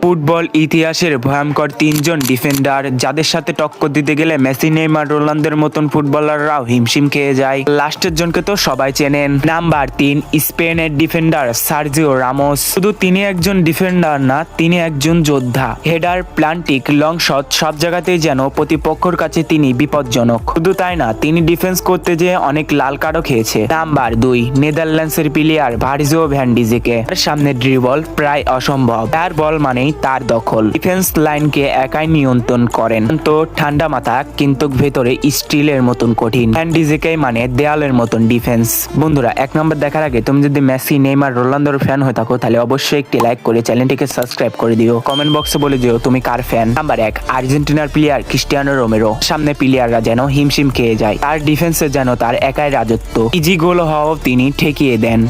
Football ইতিহাসের ভয়ঙ্কর তিনজন ডিফেন্ডার যাদের সাথে টক্কর দিতে গেলে মেসি, নেইমার, রোনালদোর মতন ফুটবলাররাও হিমশিম খেয়ে যায়। লাস্টের জনকে তো সবাই চেনেন। নাম্বার 3, স্পেনের ডিফেন্ডার সার্জিও রামোস। শুধু তিনি একজন ডিফেন্ডার না, তিনি একজন যোদ্ধা। হেডার, প্লান্টিক, লং শট সব জায়গাতেই যেন প্রতিপক্ষের কাছে তিনি বিপজ্জনক। শুধু তাই না, তিনি ডিফেন্স করতে যেয়ে অনেক লাল কার্ডও খেয়েছে। নাম্বার 2, নেদারল্যান্ডসের প্লেয়ার ভার্জিও ভ্যান ডিজেকে। তার সামনে ড্রিবল প্রায় অসম্ভব। তার বল মানেই তার দখল। ডিফেন্স লাইনকে একাই নিয়ন্ত্রণ করেন। তো ঠান্ডা মাথা, কিন্তু ভেতরে স্টিলের মতন কঠিন। ভ্যান ডিজেকে মানে দেয়ালের মতন ডিফেন্স। বন্ধুরা, 1 নম্বর দেখার আগে তুমি যদি মেসি, নেইমার, রোনালদোর ফ্যান হয়ে থাকো তাহলে অবশ্যই একটি লাইক করে চ্যানেলটিকে সাবস্ক্রাইব করে দিও। কমেন্ট বক্সে বলে দিও তুমি কার ফ্যান। নাম্বার 1, আর্জেন্টিনার প্লেয়ার ক্রিস্টিয়ানো রোমেরো। সামনে প্লেয়াররা যেন হিমশিম খেয়ে যায়। তার ডিফেন্সে যেন তার একাই রাজত্ব। ইজি গোল হওয়াও তিনি ঠেকিয়ে দেন।